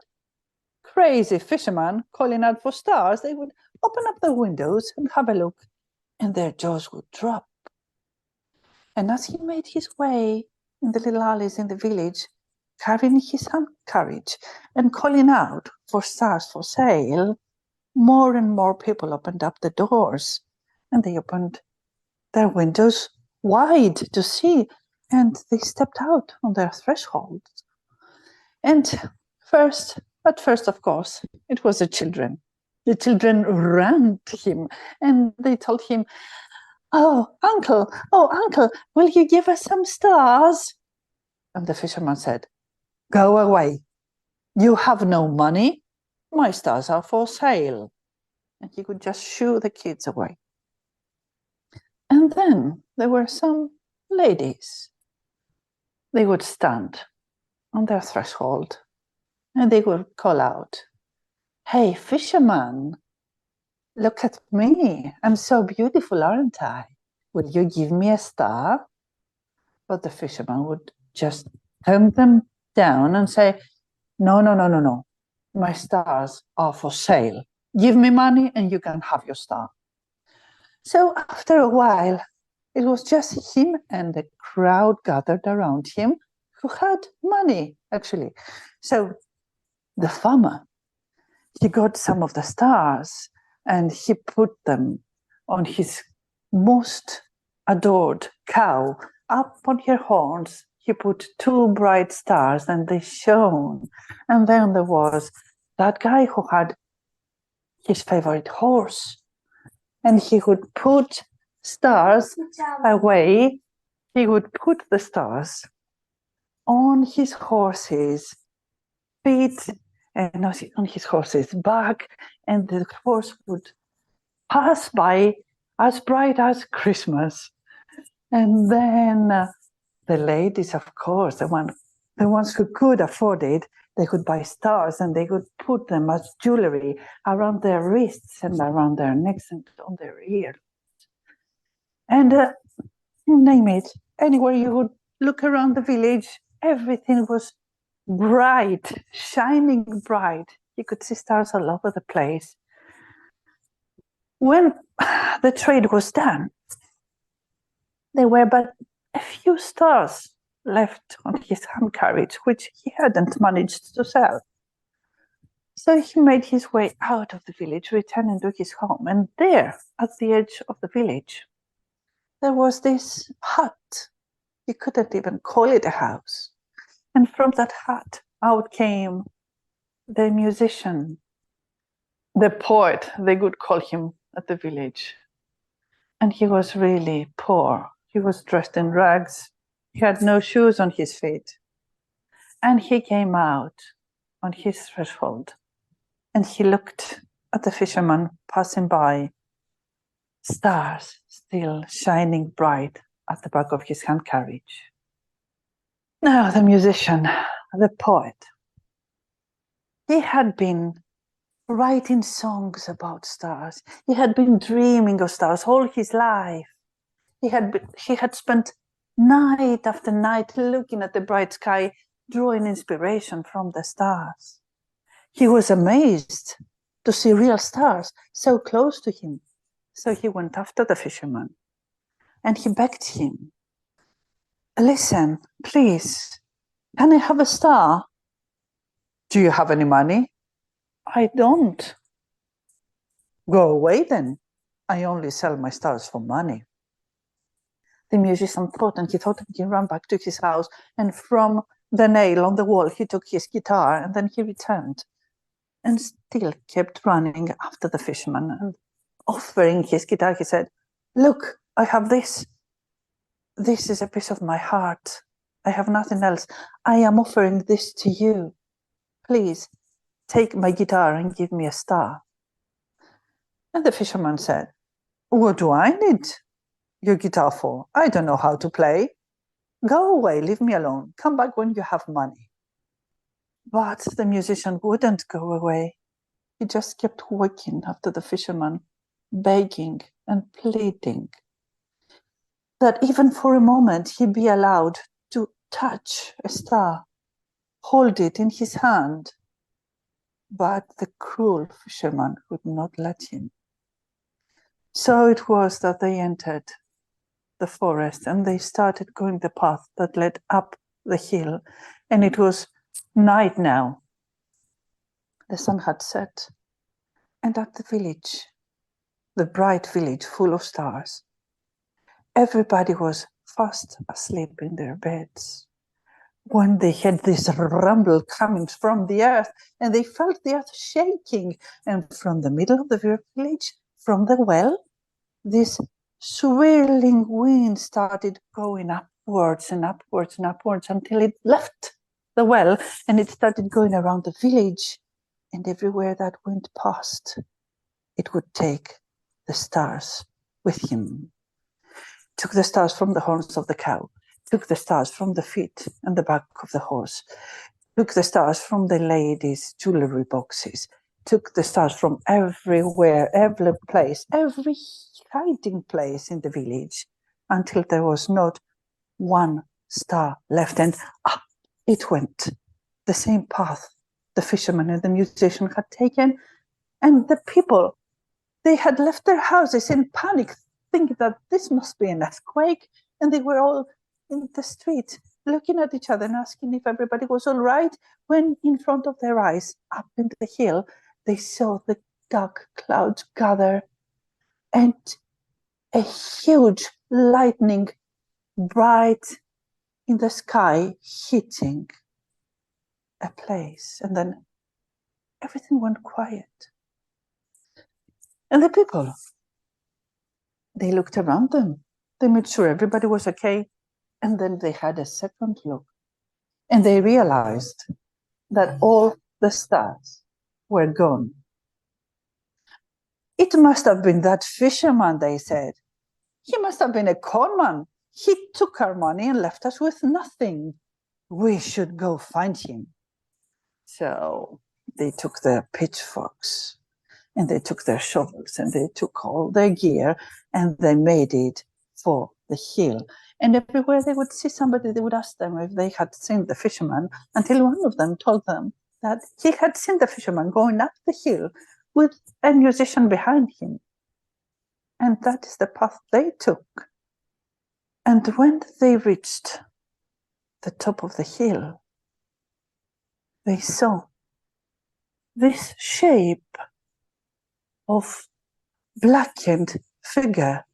crazy fisherman calling out for stars, they would open up the windows and have a look, and their jaws would drop. And as he made his way in the little alleys in the village, carrying his hand carriage and calling out for stars for sale, more and more people opened up the doors, and they opened their windows wide to see, and they stepped out on their thresholds. And at first, of course, it was the children. The children ran to him and they told him, oh, uncle, will you give us some stars? And the fisherman said, go away. You have no money. My stars are for sale. And he could just shoo the kids away. And then there were some ladies. They would stand on their threshold and they would call out, hey, fisherman, look at me. I'm so beautiful, aren't I? Will you give me a star? But the fisherman would just turn them down and say, no. My stars are for sale. Give me money and you can have your star. So after a while, it was just him and the crowd gathered around him who had money, actually. So the farmer, he got some of the stars and he put them on his most adored cow. Up on her horns, he put 2 bright stars and they shone. And then there was that guy who had his favorite horse. And he would put stars away. He would put the stars on his horse's feet and on his horse's back, and the horse would pass by as bright as Christmas. And then the ladies, of course, the ones who could afford it, they could buy stars and they would put them as jewelry around their wrists and around their necks and on their ears. And name it, anywhere you would look around the village, everything was bright, shining bright. You could see stars all over the place. When the trade was done, there were but a few stars left on his hand carriage, which he hadn't managed to sell. So he made his way out of the village, returning to his home. And there, at the edge of the village, there was this hut. You couldn't even call it a house. And from that hut out came the musician, the poet, they would call him at the village. And he was really poor. He was dressed in rags. He had no shoes on his feet. And he came out on his threshold and he looked at the fisherman passing by, stars still shining bright at the back of his hand carriage. Now the musician, the poet, he had been writing songs about stars. He had been dreaming of stars all his life. He had spent night after night looking at the bright sky, drawing inspiration from the stars. He was amazed to see real stars so close to him. So he went after the fisherman and he begged him, listen, please, can I have a star? Do you have any money? I don't. Go away then. I only sell my stars for money. The musician thought and he ran back to his house, and from the nail on the wall he took his guitar, and then he returned and still kept running after the fisherman. And offering his guitar, he said, look, I have this. This is a piece of my heart. I have nothing else. I am offering this to you. Please take my guitar and give me a star. And the fisherman said, what do I need your guitar for? I don't know how to play. Go away, leave me alone. Come back when you have money. But the musician wouldn't go away. He just kept walking after the fisherman, begging and pleading that even for a moment he be allowed to touch a star, hold it in his hand. But the cruel fisherman would not let him. So it was that they entered the forest and they started going the path that led up the hill. And it was night now. The sun had set. And at the village, the bright village full of stars, everybody was fast asleep in their beds when they had this rumble coming from the earth, and they felt the earth shaking. And from the middle of the village, from the well, this swirling wind started going upwards and upwards and upwards until it left the well and it started going around the village. And everywhere that wind passed, it would take the stars with him. Took the stars from the horns of the cow, took the stars from the feet and the back of the horse, took the stars from the ladies' jewelry boxes, took the stars from everywhere, every place, every hiding place in the village, until there was not one star left. And up it went, the same path the fisherman and the musician had taken. And the people, they had left their houses in panic, thinking that this must be an earthquake. And they were all in the street looking at each other and asking if everybody was all right, when in front of their eyes, up in the hill, they saw the dark clouds gather and a huge lightning bright in the sky hitting a place. And then everything went quiet. And the people, they looked around them. They made sure everybody was okay. And then they had a second look. And they realized that all the stars were gone. It must have been that fisherman, they said. He must have been a conman. He took our money and left us with nothing. We should go find him. So they took their pitchforks and they took their shovels and they took all their gear and they made it for the hill. And everywhere they would see somebody, they would ask them if they had seen the fisherman, until one of them told them that he had seen the fisherman going up the hill with a musician behind him. And that is the path they took. And when they reached the top of the hill, they saw this shape of blackened figure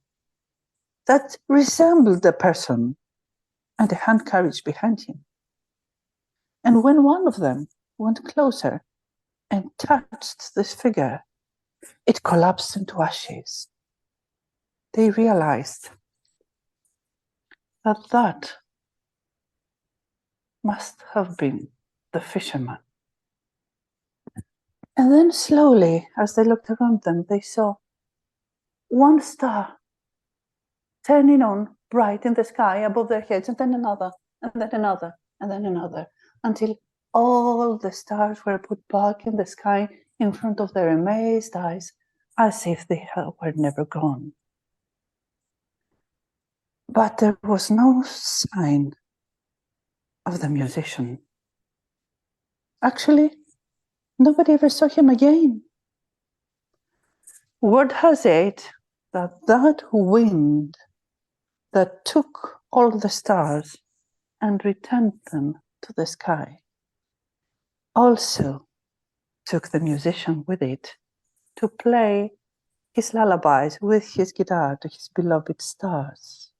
that resembled a person, and a hand carriage behind him. And when one of them went closer and touched this figure, it collapsed into ashes. They realized that that must have been the fisherman. And then slowly, as they looked around them, they saw one star turning on bright in the sky above their heads, and then another, and then another, and then another, until all the stars were put back in the sky in front of their amazed eyes, as if they were never gone. But there was no sign of the musician. Actually, nobody ever saw him again. Word has it that that wind that took all the stars and returned them to the sky also took the musician with it to play his lullabies with his guitar to his beloved stars.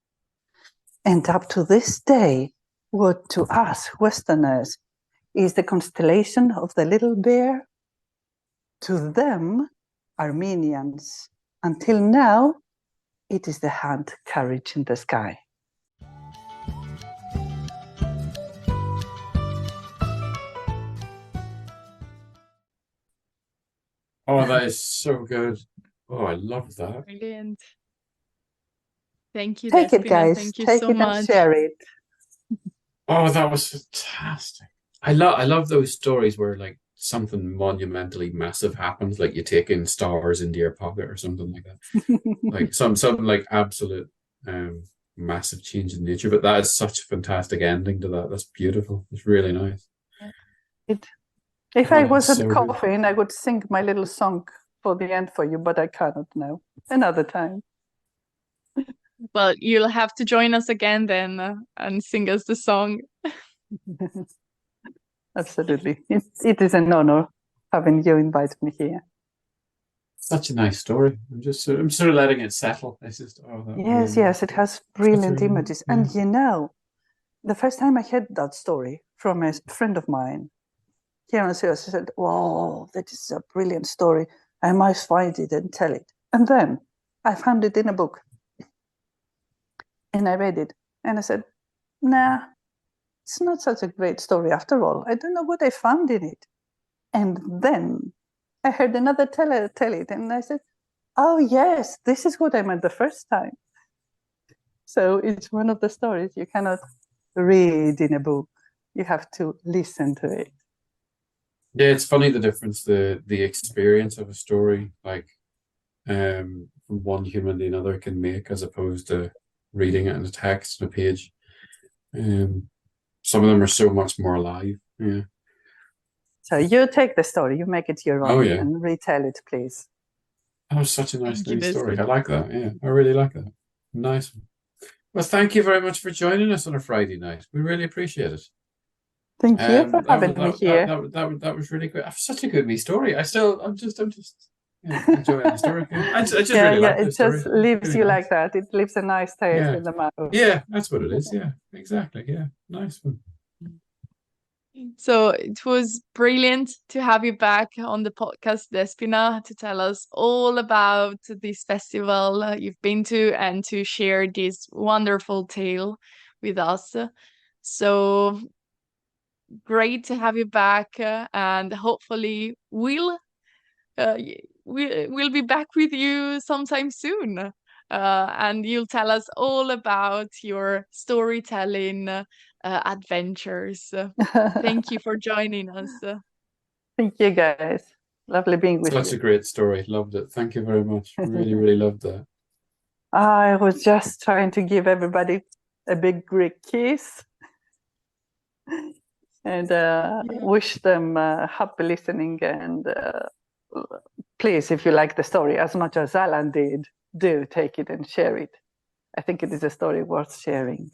And up to this day, what to us Westerners is the constellation of the little bear, to them, Armenians, until now, it is the hand carriage in the sky. Oh, that is so good. Oh, I love that. Brilliant. Thank you, Take it, Despina. guys. Thank you Take so it and much. share it. Oh, that was fantastic. I love those stories where like something monumentally massive happens, like you take in stars into your pocket or something like that. Like some like absolute um massive change in nature. But that is such a fantastic ending to that. That's beautiful. It's really nice. It, if I Oh, that's wasn't so good. coughing, I would sing my little song for the end for you, but I cannot now. Another time. Well, you'll have to join us again then and sing us the song. Absolutely. It is an honor having you invite me here. Such a nice story. I'm sort of letting it settle. It's just Yes, really yes, it has such a brilliant really images. yeah. And you know, the first time I heard that story from a friend of mine here on Sirius, I said, "Wow, that is a brilliant story. I must find it and tell it." And then I found it in a book and I read it and I said, "Nah, it's not such a great story after all. I don't know what I found in it." And then I heard another teller tell it and I said, "Oh, yes, this is what I meant the first time." So it's one of the stories you cannot read in a book. You have to listen to it. Yeah, it's funny the difference the experience of a story like from one human to another can make as opposed to reading it in a text on a page. Um some of them are so much more alive. Yeah. So you take the story, you make it your Oh own yeah. and retell it, please. That was such a Thank you, nice story. I Despina. like that. Yeah, I really like that. Nice one. Well, thank you very much for joining us on a Friday night. We really appreciate it. Thank you for That was having me here. that was really good. Such a good wee story. I'm just yeah, enjoying the story. Yeah. I just Yeah, really yeah, like it this just story. It's leaves really you nice. like that. It leaves a nice taste Yeah, in the mouth. yeah, that's what it is. Yeah, exactly. Yeah, nice one. So it was brilliant to have you back on the podcast, Despina, to tell us all about this festival you've been to and to share this wonderful tale with us. So great to have you back, and hopefully we'll be back with you sometime soon. And you'll tell us all about your storytelling adventures. Thank you for joining us. Thank you, guys. Lovely being with Such you. a great story. Loved it. Thank you very much. Really, really loved that. I was just trying to give everybody a big Greek kiss and wish them happy listening. And please, if you like the story as much as Alan did, do take it and share it. I think it is a story worth sharing.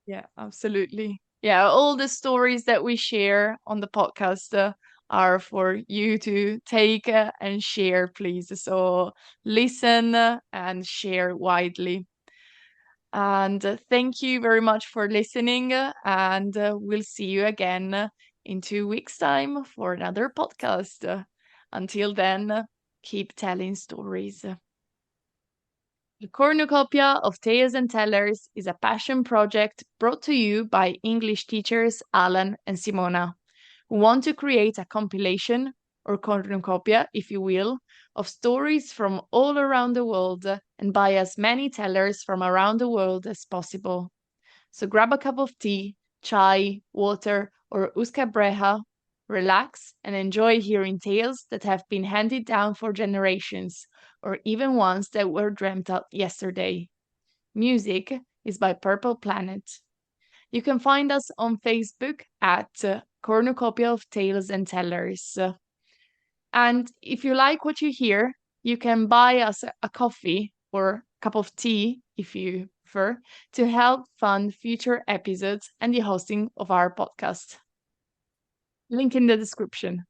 Yeah, absolutely. Yeah, all the stories that we share on the podcast are for you to take and share, please. So listen and share widely. And thank you very much for listening. And we'll see you again in 2 weeks' time for another podcast. Until then, keep telling stories. The Cornucopia of Tales and Tellers is a passion project brought to you by English teachers Alan and Simona, who want to create a compilation, or cornucopia, if you will, of stories from all around the world and by as many tellers from around the world as possible. So grab a cup of tea, chai, water, or uska breha, relax, and enjoy hearing tales that have been handed down for generations, or even ones that were dreamt up yesterday. Music is by Purple Planet. You can find us on Facebook at Cornucopia of Tales and Tellers. And if you like what you hear, you can buy us a coffee or cup of tea, if you prefer, to help fund future episodes and the hosting of our podcast. Link in the description.